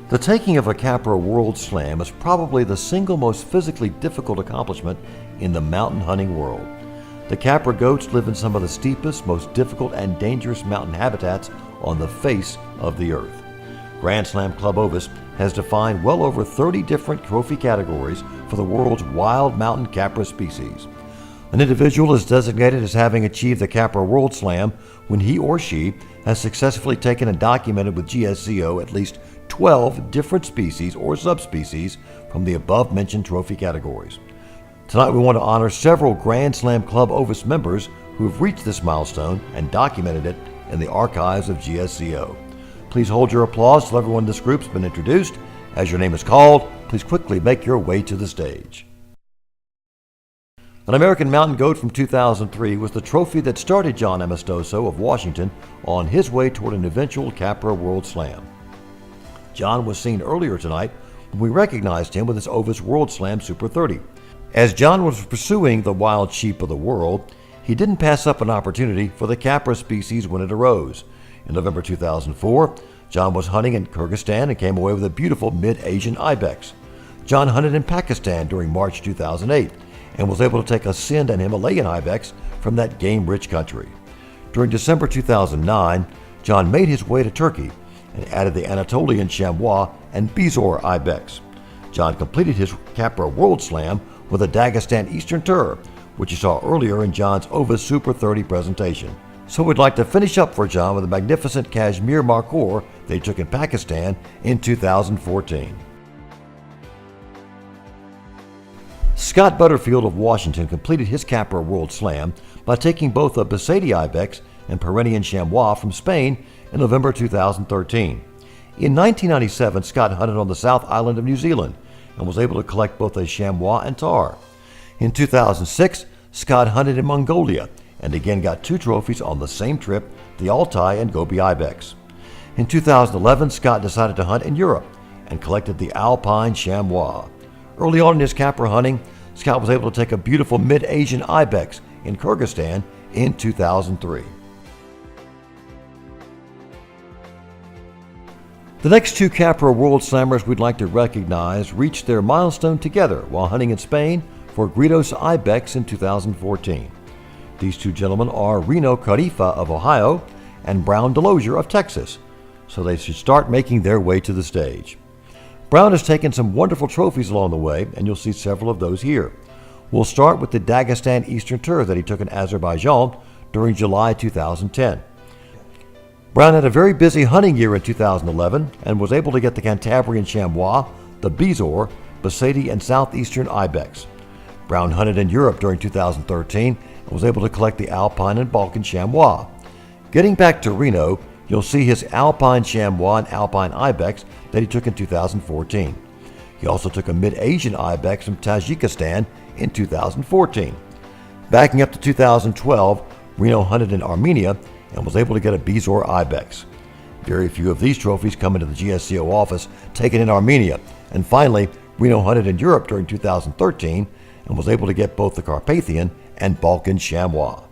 The taking of a CAPRA World Slam is probably the single most physically difficult accomplishment in the mountain hunting world. The CAPRA goats live in some of the steepest, most difficult, and dangerous mountain habitats on the face of the earth. Grand Slam Club Ovis has defined well over 30 different trophy categories for the world's wild mountain CAPRA species. An individual is designated as having achieved the CAPRA World Slam when he or she has successfully taken and documented with GSCO at least 12 different species or subspecies from the above-mentioned trophy categories. Tonight we want to honor several Grand Slam Club Ovis members who have reached this milestone and documented it in the archives of GSCO. Please hold your applause till everyone in this group has been introduced. As your name is called, please quickly make your way to the stage. An American mountain goat from 2003 was the trophy that started John Amostoso of Washington on his way toward an eventual CAPRA World Slam. John was seen earlier tonight when we recognized him with his Ovis World Slam Super 30. As John was pursuing the wild sheep of the world, he didn't pass up an opportunity for the CAPRA species when it arose. In November 2004, John was hunting in Kyrgyzstan and came away with a beautiful mid-Asian ibex. John hunted in Pakistan during March 2008 and was able to take a Sind and Himalayan ibex from that game-rich country. During December 2009, John made his way to Turkey and added the Anatolian chamois and Bizor ibex. John completed his CAPRA World Slam with a Dagestan Eastern Tur, which you saw earlier in John's Ovis Super 30 presentation. So we'd like to finish up for John with a magnificent Kashmir Markhor they took in Pakistan in 2014. Scott Butterfield of Washington completed his CAPRA World Slam by taking both a Besedi ibex and Pyrenean chamois from Spain in November 2013. In 1997, Scott hunted on the South Island of New Zealand and was able to collect both a chamois and tar. In 2006, Scott hunted in Mongolia and again got 2 trophies on the same trip, the Altai and Gobi ibex. In 2011, Scott decided to hunt in Europe and collected the Alpine chamois. Early on in his CAPRA hunting, Scott was able to take a beautiful mid-Asian ibex in Kyrgyzstan in 2003. The next 2 CAPRA World Slammers we'd like to recognize reached their milestone together while hunting in Spain for Gritos ibex in 2014. These 2 gentlemen are Reno Carifa of Ohio and Brown Delosier of Texas, so they should start making their way to the stage. Brown has taken some wonderful trophies along the way, and you'll see several of those here. We'll start with the Dagestan Eastern Tur that he took in Azerbaijan during July 2010. Brown had a very busy hunting year in 2011 and was able to get the Cantabrian chamois, the Bizor, Besedi, and Southeastern ibex. Brown hunted in Europe during 2013 and was able to collect the Alpine and Balkan chamois. Getting back to Reno, you'll see his Alpine chamois and Alpine ibex that he took in 2014. He also took a mid-Asian ibex from Tajikistan in 2014. Backing up to 2012, Reno hunted in Armenia and was able to get a Bizor ibex. Very few of these trophies come into the GSCO office taken in Armenia. And finally, Reno hunted in Europe during 2013 and was able to get both the Carpathian and Balkan chamois.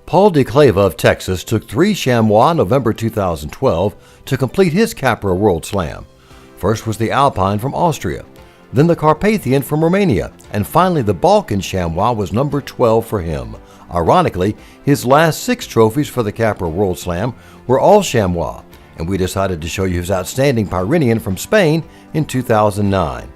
Paul DeClava of Texas took 3 chamois in November 2012 to complete his CAPRA World Slam. First was the Alpine from Austria, then the Carpathian from Romania, and finally the Balkan chamois was number 12 for him. Ironically, his last 6 trophies for the CAPRA World Slam were all chamois, and we decided to show you his outstanding Pyrenean from Spain in 2009.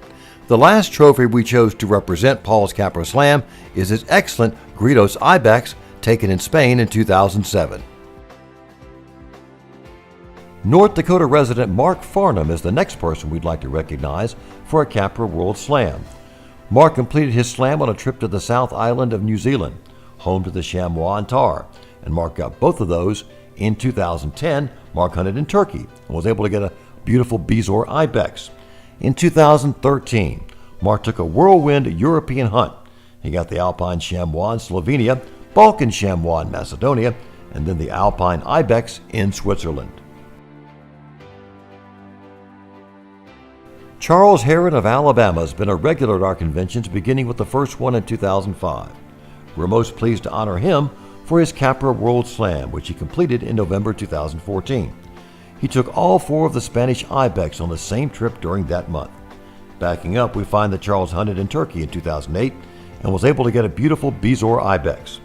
The last trophy we chose to represent Paul's CAPRA Slam is his excellent Gritos ibex taken in Spain in 2007. North Dakota resident Mark Farnham is the next person we'd like to recognize for a CAPRA World Slam. Mark completed his slam on a trip to the South Island of New Zealand, home to the chamois and tar, and Mark got both of those in 2010. Mark hunted in Turkey and was able to get a beautiful Bizor ibex. In 2013, Mark took a whirlwind European hunt. He got the Alpine chamois in Slovenia, Balkan chamois in Macedonia, and then the Alpine ibex in Switzerland. Charles Heron of Alabama has been a regular at our conventions, beginning with the first one in 2005. We're most pleased to honor him for his CAPRA World Slam, which he completed in November 2014. He took all 4 of the Spanish ibex on the same trip during that month. Backing up, we find that Charles hunted in Turkey in 2008 and was able to get a beautiful Bezoar ibex.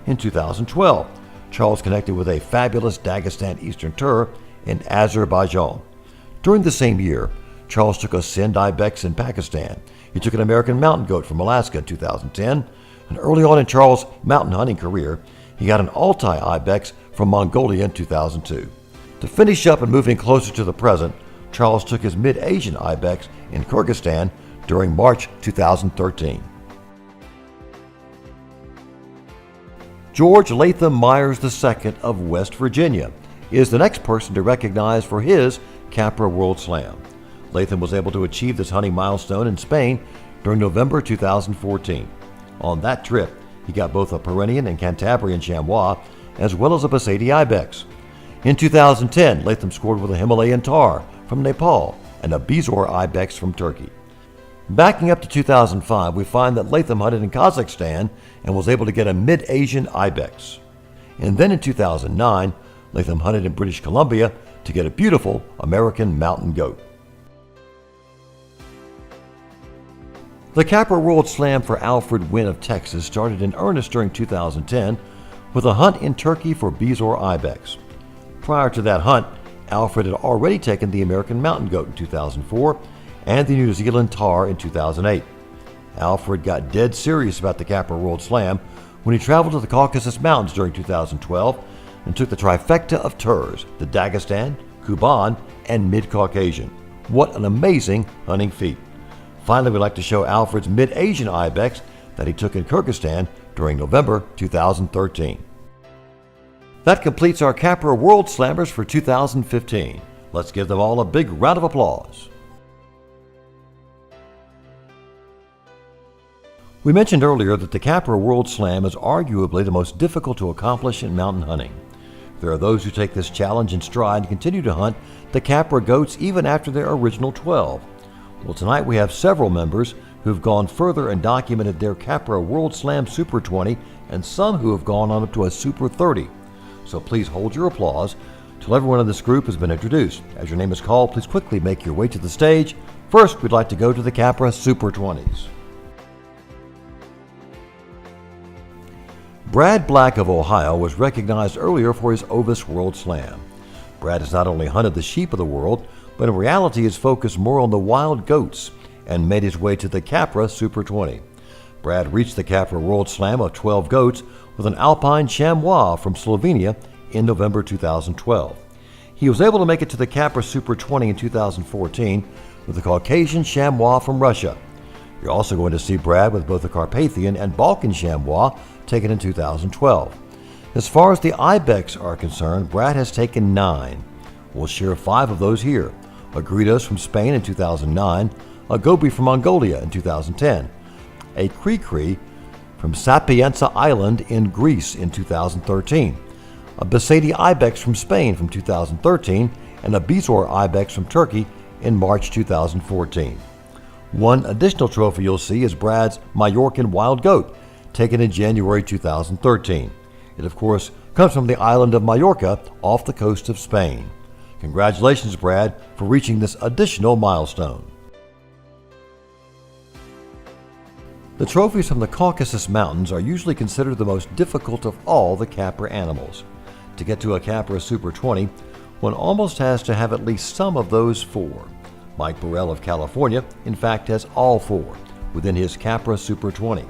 In 2012, Charles connected with a fabulous Dagestan Eastern Tur in Azerbaijan. During the same year, Charles took a Sind ibex in Pakistan. He took an American mountain goat from Alaska in 2010, and early on in Charles' mountain hunting career, he got an Altai ibex from Mongolia in 2002. To finish up and moving closer to the present, Charles took his mid-Asian ibex in Kyrgyzstan during March 2013. George Latham Myers II of West Virginia is the next person to recognize for his CAPRA World Slam. Latham was able to achieve this hunting milestone in Spain during November 2014. On that trip, he got both a Pyrenean and Cantabrian chamois, as well as a Basadi ibex. In 2010, Latham scored with a Himalayan tar from Nepal and a Bezoar ibex from Turkey. Backing up to 2005, we find that Latham hunted in Kazakhstan and was able to get a mid-Asian ibex. And then in 2009, Latham hunted in British Columbia to get a beautiful American mountain goat. The CAPRA World Slam for Alfred Wynn of Texas started in earnest during 2010 with a hunt in Turkey for Bezoar ibex. Prior to that hunt, Alfred had already taken the American mountain goat in 2004 and the New Zealand tar in 2008. Alfred got dead serious about the CAPRA World Slam when he traveled to the Caucasus Mountains during 2012 and took the trifecta of Turs, the Dagestan, Kuban, and Mid-Caucasian. What an amazing hunting feat. Finally, we'd like to show Alfred's mid-Asian ibex that he took in Kyrgyzstan during November 2013. That completes our CAPRA World Slammers for 2015. Let's give them all a big round of applause. We mentioned earlier that the CAPRA World Slam is arguably the most difficult to accomplish in mountain hunting. There are those who take this challenge in stride and continue to hunt the CAPRA goats even after their original 12. Well, tonight we have several members who've gone further and documented their CAPRA World Slam Super 20 and some who have gone on up to a Super 30. So please hold your applause till everyone in this group has been introduced. As your name is called, please quickly make your way to the stage. First, we'd like to go to the CAPRA Super 20s. Brad Black of Ohio was recognized earlier for his Ovis World Slam. Brad has not only hunted the sheep of the world, but in reality is focused more on the wild goats and made his way to the CAPRA Super 20. Brad reached the CAPRA World Slam of 12 goats with an Alpine Chamois from Slovenia in November 2012. He was able to make it to the CAPRA Super 20 in 2014 with a Caucasian Chamois from Russia. You're also going to see Brad with both a Carpathian and Balkan Chamois taken in 2012. As far as the ibex are concerned, Brad has taken 9. We'll share 5 of those here. A Gritos from Spain in 2009, a Gobi from Mongolia in 2010, a Kri from Sapienza Island in Greece in 2013, a Basadi ibex from Spain from 2013, and a Bezoar ibex from Turkey in March 2014. One additional trophy you'll see is Brad's Majorcan wild goat, taken in January 2013. It, of course, comes from the island of Majorca off the coast of Spain. Congratulations, Brad, for reaching this additional milestone. The trophies from the Caucasus Mountains are usually considered the most difficult of all the CAPRA animals. To get to a CAPRA Super 20, one almost has to have at least some of those 4. Mike Burrell of California, in fact, has all 4 within his CAPRA Super 20.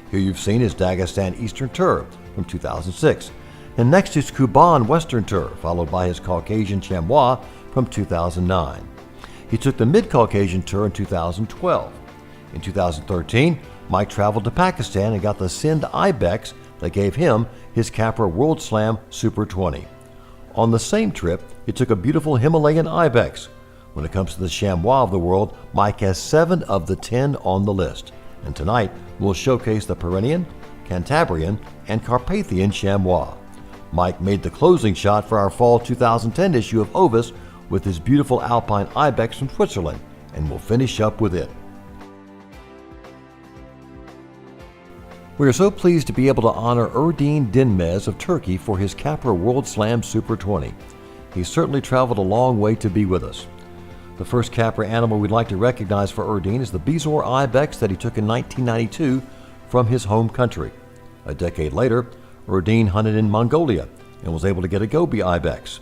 Here you've seen his Dagestan Eastern Tur from 2006. And next is Kuban Western Tur, followed by his Caucasian Chamois from 2009. He took the Mid-Caucasian Tur in 2012. In 2013, Mike traveled to Pakistan and got the Sind ibex that gave him his CAPRA World Slam Super 20. On the same trip, he took a beautiful Himalayan ibex. When it comes to the chamois of the world, Mike has 7 of the 10 on the list. And tonight, we'll showcase the Pyrenean, Cantabrian, and Carpathian chamois. Mike made the closing shot for our fall 2010 issue of Ovis with his beautiful Alpine ibex from Switzerland, and we'll finish up with it. We are so pleased to be able to honor Erdin Dinmez of Turkey for his CAPRA World Slam Super 20. He certainly traveled a long way to be with us. The first CAPRA animal we'd like to recognize for Erdene is the Bezoar ibex that he took in 1992 from his home country. A decade later, Erdene hunted in Mongolia and was able to get a goby ibex.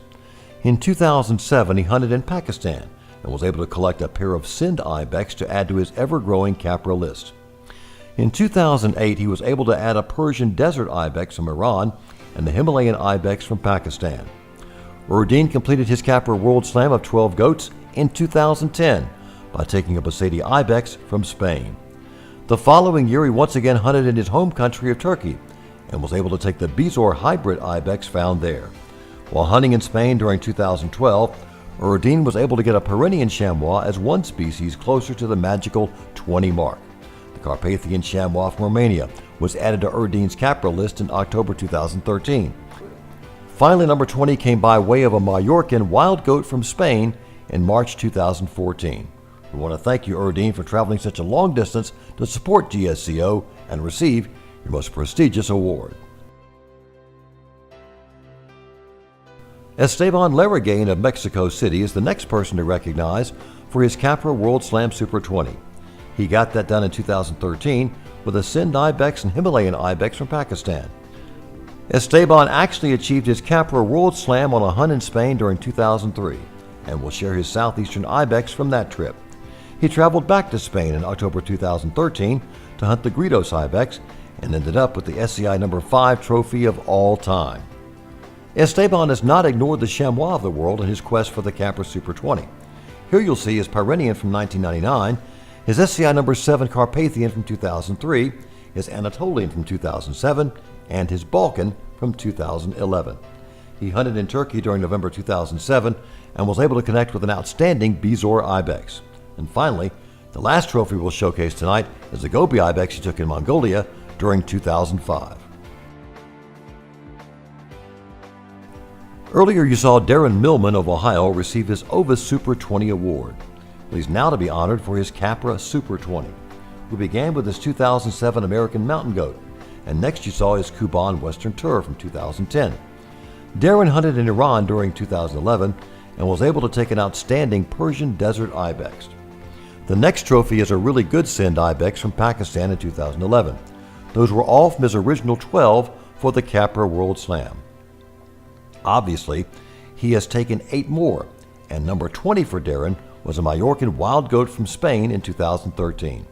In 2007, he hunted in Pakistan and was able to collect a pair of Sind ibex to add to his ever-growing CAPRA list. In 2008, he was able to add a Persian desert ibex from Iran and the Himalayan ibex from Pakistan. Erdene completed his CAPRA World Slam of 12 goats in 2010 by taking a Basadi ibex from Spain. The following year, he once again hunted in his home country of Turkey and was able to take the Bezoar hybrid ibex found there. While hunting in Spain during 2012, Erdene was able to get a Pyrenean chamois as one species closer to the magical 20 mark. The Carpathian chamois from Romania was added to Erdene's CAPRA list in October 2013. Finally, number 20 came by way of a Mallorcan wild goat from Spain in March 2014. We want to thank you, Erdene, for traveling such a long distance to support GSCO and receive your most prestigious award. Esteban Larraguin of Mexico City is the next person to recognize for his CAPRA World Slam Super 20. He got that done in 2013 with a Sind ibex and Himalayan ibex from Pakistan. Esteban actually achieved his CAPRA World Slam on a hunt in Spain during 2003 and will share his southeastern ibex from that trip. He traveled back to Spain in October 2013 to hunt the Gritos ibex and ended up with the SCI number 5 trophy of all time. Esteban has not ignored the chamois of the world in his quest for the CAPRA Super 20. Here you'll see his Pyrenean from 1999, his SCI number 7 Carpathian from 2003, his Anatolian from 2007, and his Balkan from 2011. He hunted in Turkey during November 2007 and was able to connect with an outstanding Bezoar ibex. And finally, the last trophy we'll showcase tonight is the goby ibex he took in Mongolia during 2005. Earlier you saw Darren Millman of Ohio receive his Ovis Super 20 award. Well, he's now to be honored for his CAPRA Super 20. We began with his 2007 American Mountain Goat, and next you saw his Kuban Western Tur from 2010. Darren hunted in Iran during 2011 and was able to take an outstanding Persian Desert Ibex. The next trophy is a really good Sind Ibex from Pakistan in 2011. Those were all from his original 12 for the CAPRA World Slam. Obviously, he has taken 8 more, and number 20 for Darren was a Mallorcan wild goat from Spain in 2013.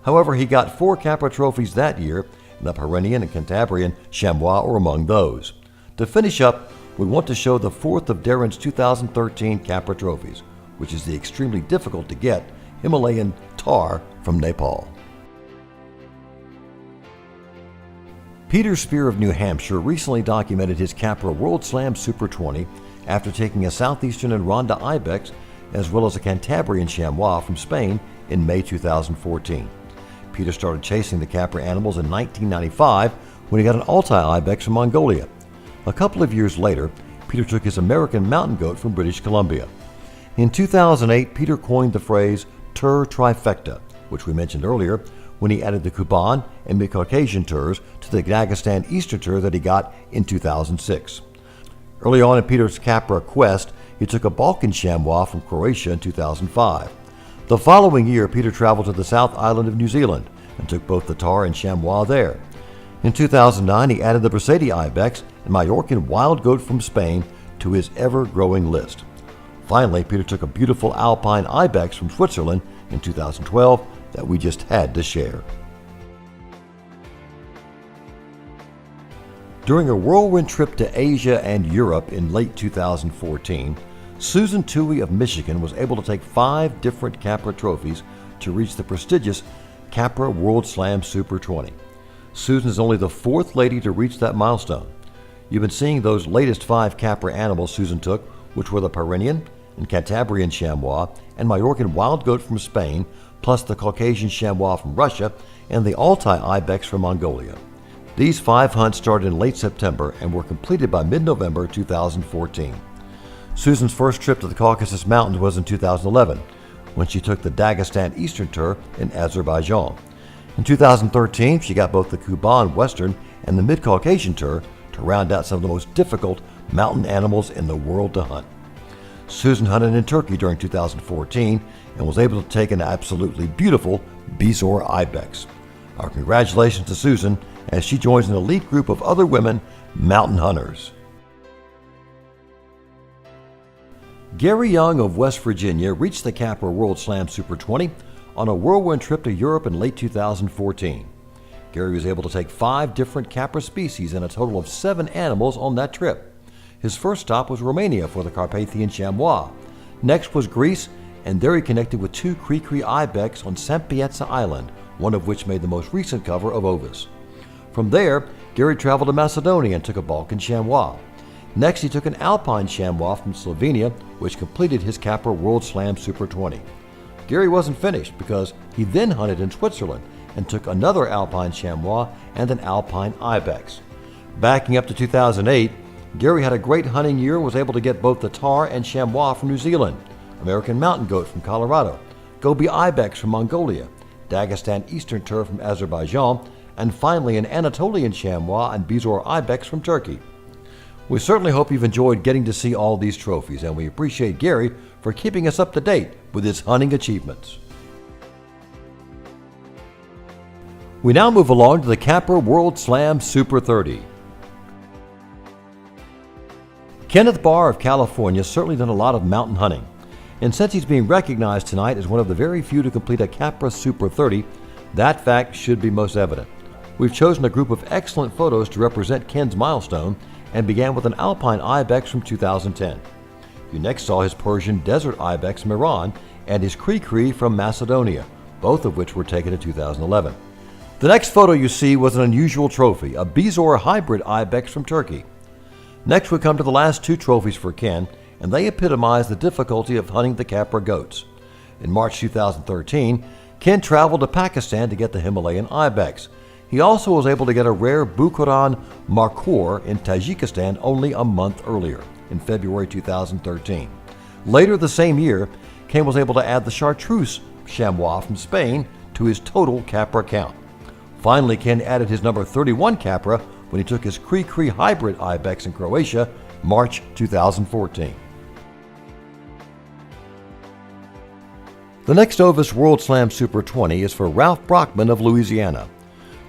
However, he got 4 CAPRA trophies that year, and the Pyrenean and Cantabrian chamois were among those. To finish up, we want to show the 4th of Darren's 2013 CAPRA trophies, which is the extremely difficult to get Himalayan tar from Nepal. Peter Spear of New Hampshire recently documented his CAPRA World Slam Super 20 after taking a southeastern and Ronda ibex as well as a Cantabrian chamois from Spain in May 2014. Peter started chasing the CAPRA animals in 1995 when he got an Altai ibex from Mongolia. A couple of years later, Peter took his American mountain goat from British Columbia. In 2008, Peter coined the phrase Tur trifecta, which we mentioned earlier, when he added the Kuban and Mid-Caucasian Turs to the Dagestan Eastern Tur that he got in 2006. Early on in Peter's CAPRA quest, he took a Balkan chamois from Croatia in 2005. The following year, Peter traveled to the South Island of New Zealand and took both the tar and chamois there. In 2009, he added the Basadi ibex and Mallorcan wild goat from Spain to his ever-growing list. Finally, Peter took a beautiful alpine ibex from Switzerland in 2012 that we just had to share. During a whirlwind trip to Asia and Europe in late 2014, Susan Toohey of Michigan was able to take 5 different CAPRA trophies to reach the prestigious CAPRA World Slam Super 20. Susan is only the 4th lady to reach that milestone. You've been seeing those latest 5 CAPRA animals Susan took, which were the Pyrenean and Cantabrian chamois and Mallorcan wild goat from Spain, plus the Caucasian chamois from Russia and the Altai ibex from Mongolia. These 5 hunts started in late September and were completed by mid-November 2014. Susan's first trip to the Caucasus Mountains was in 2011, when she took the Dagestan Eastern Tur in Azerbaijan. In 2013, she got both the Kuban Western and the Mid-Caucasian Tur to round out some of the most difficult mountain animals in the world to hunt. Susan hunted in Turkey during 2014 and was able to take an absolutely beautiful Bezoar ibex. Our congratulations to Susan as she joins an elite group of other women mountain hunters. Gary Young of West Virginia reached the CAPRA World Slam Super 20 on a whirlwind trip to Europe in late 2014. Gary was able to take 5 different CAPRA species and a total of 7 animals on that trip. His first stop was Romania for the Carpathian chamois. Next was Greece, and there he connected with 2 Cri-Cri ibex on Sampietza Island, one of which made the most recent cover of Ovis. From there, Gary traveled to Macedonia and took a Balkan chamois. Next, he took an Alpine chamois from Slovenia, which completed his CAPRA World Slam Super 20. Gary wasn't finished because he then hunted in Switzerland and took another Alpine chamois and an Alpine ibex. Backing up to 2008, Gary had a great hunting year and was able to get both the tahr and chamois from New Zealand, American mountain goat from Colorado, Gobi ibex from Mongolia, Dagestan eastern tur from Azerbaijan, and finally an Anatolian chamois and Bezoar ibex from Turkey. We certainly hope you've enjoyed getting to see all these trophies, and we appreciate Gary for keeping us up to date with his hunting achievements. We now move along to the CAPRA World Slam Super 30. Kenneth Barr of California has certainly done a lot of mountain hunting, and since he's being recognized tonight as one of the very few to complete a CAPRA Super 30, that fact should be most evident. We've chosen a group of excellent photos to represent Ken's milestone and began with an Alpine ibex from 2010. You next saw his Persian desert ibex Miran and his Cri-Cri from Macedonia, both of which were taken in 2011. The next photo you see was an unusual trophy, a Bezoar hybrid ibex from Turkey. Next we come to the last 2 trophies for Ken, and they epitomize the difficulty of hunting the CAPRA goats. In March 2013, Ken traveled to Pakistan to get the Himalayan ibex. He also was able to get a rare Bukuran markhor in Tajikistan only a month earlier, in February 2013. Later the same year, Ken was able to add the chartreuse chamois from Spain to his total CAPRA count. Finally, Ken added his number 31 CAPRA when he took his Cri-Cri hybrid ibex in Croatia, March 2014. The next Ovis World Slam Super 20 is for Ralph Brockman of Louisiana.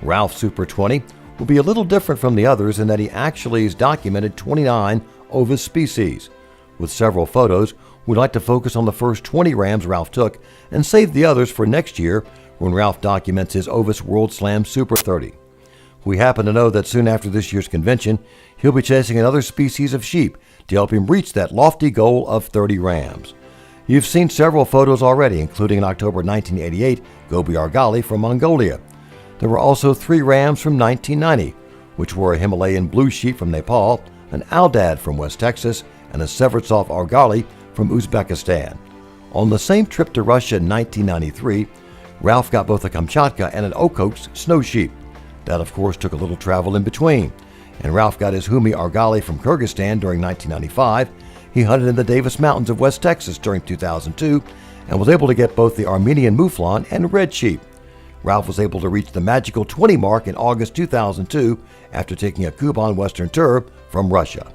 Ralph's Super 20 will be a little different from the others in that he actually has documented 29 Ovis species. With several photos, we'd like to focus on the first 20 rams Ralph took and save the others for next year when Ralph documents his Ovis World Slam Super 30. We happen to know that soon after this year's convention, he'll be chasing another species of sheep to help him reach that lofty goal of 30 rams. You've seen several photos already, including an October 1988 Gobi Argali from Mongolia. There were also 3 rams from 1990, which were a Himalayan blue sheep from Nepal, an Aldad from West Texas, and a Seversov Argali from Uzbekistan. On the same trip to Russia in 1993, Ralph got both a Kamchatka and an Okhotsk snow sheep. That, of course, took a little travel in between. And Ralph got his Humi Argali from Kyrgyzstan during 1995. He hunted in the Davis Mountains of West Texas during 2002 and was able to get both the Armenian Mouflon and red sheep. Ralph was able to reach the magical 20 mark in August 2002 after taking a Kuban Western Tur from Russia.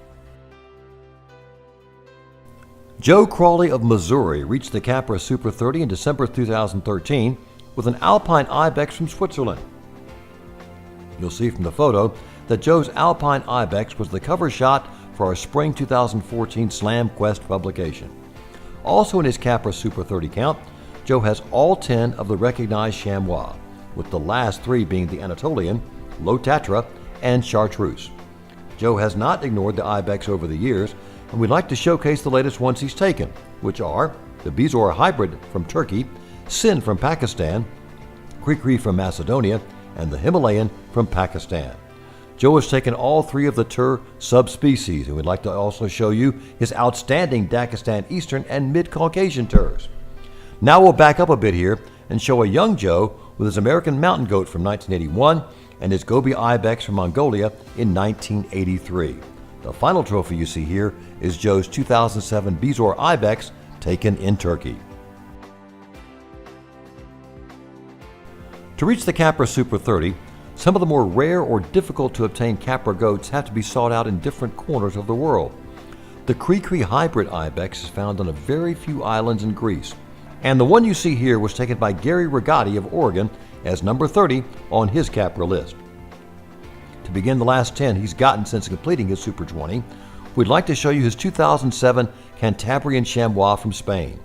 Joe Crawley of Missouri reached the CAPRA Super 30 in December 2013 with an Alpine ibex from Switzerland. You'll see from the photo that Joe's Alpine ibex was the cover shot for our spring 2014 Slam Quest publication. Also in his CAPRA Super 30 count, Joe has all 10 of the recognized chamois, with the last 3 being the Anatolian, Low Tatra, and Chartreuse. Joe has not ignored the ibex over the years, and we'd like to showcase the latest ones he's taken, which are the Bezoar hybrid from Turkey, Sin from Pakistan, Cri-Cri from Macedonia, and the Himalayan from Pakistan. Joe has taken all 3 of the Tur subspecies, and we'd like to also show you his outstanding Dagestan Eastern and Mid-Caucasian Turs. Now we'll back up a bit here and show a young Joe with his American mountain goat from 1981 and his Gobi ibex from Mongolia in 1983. The final trophy you see here is Joe's 2007 Bezoar ibex taken in Turkey. To reach the CAPRA Super 30, some of the more rare or difficult to obtain CAPRA goats have to be sought out in different corners of the world. The Cree hybrid ibex is found on a very few islands in Greece, and the one you see here was taken by Gary Rigotti of Oregon as number 30 on his CAPRA list. To begin the last 10 he's gotten since completing his Super 20, we'd like to show you his 2007 Cantabrian Chamois from Spain.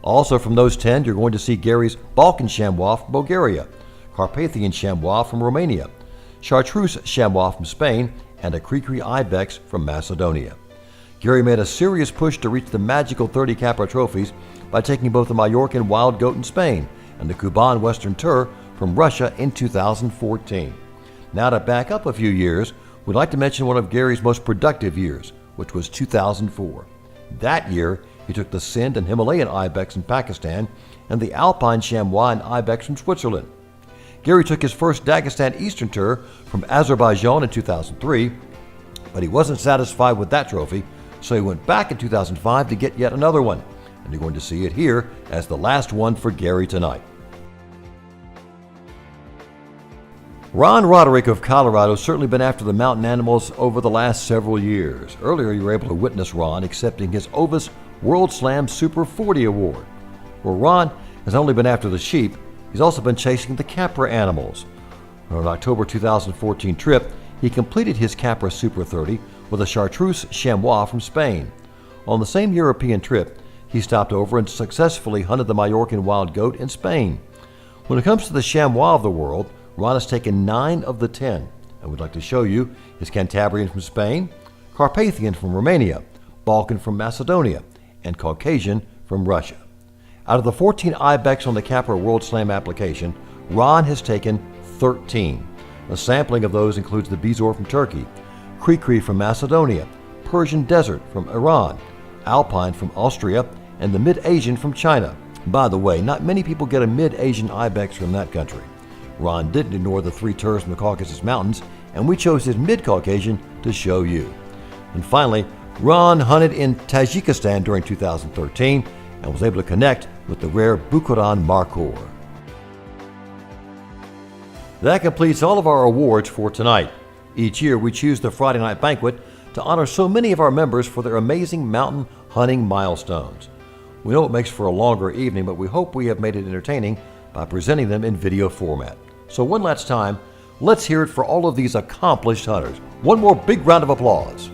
Also from those 10, you're going to see Gary's Balkan Chamois from Bulgaria, Carpathian Chamois from Romania, Chartreuse Chamois from Spain, and a Cree ibex from Macedonia. Gary made a serious push to reach the magical 30 CAPRA trophies by taking both the Mallorcan Wild Goat in Spain and the Kuban Western Tur from Russia in 2014. Now to back up a few years, we'd like to mention one of Gary's most productive years, which was 2004. That year, he took the Sind and Himalayan ibex in Pakistan and the Alpine Chamois and ibex from Switzerland. Gary took his first Dagestan Eastern Tur from Azerbaijan in 2003, but he wasn't satisfied with that trophy, so he went back in 2005 to get yet another one, and you're going to see it here as the last one for Gary tonight. Ron Roderick of Colorado has certainly been after the mountain animals over the last several years. Earlier, you were able to witness Ron accepting his Ovis World Slam Super 40 Award. Well, Ron has only been after the sheep, he's also been chasing the CAPRA animals. On an October 2014 trip, he completed his CAPRA Super 30 with a Chartreuse Chamois from Spain. On the same European trip, he stopped over and successfully hunted the Mallorcan Wild Goat in Spain. When it comes to the Chamois of the world, Ron has taken 9 of the 10, and we'd like to show you his Cantabrian from Spain, Carpathian from Romania, Balkan from Macedonia, and Caucasian from Russia. Out of the 14 ibex on the CAPRA World Slam application, Ron has taken 13. A sampling of those includes the Bizor from Turkey, Cree from Macedonia, Persian Desert from Iran, Alpine from Austria, and the Mid-Asian from China. By the way, not many people get a Mid-Asian ibex from that country. Ron didn't ignore the 3 Turs from the Caucasus Mountains, and we chose his Mid-Caucasian to show you. And finally, Ron hunted in Tajikistan during 2013 and was able to connect with the rare Bukuran Markhor. That completes all of our awards for tonight. Each year we choose the Friday night banquet to honor so many of our members for their amazing mountain hunting milestones. We know it makes for a longer evening, but we hope we have made it entertaining by presenting them in video format. So one last time, let's hear it for all of these accomplished hunters. One more big round of applause.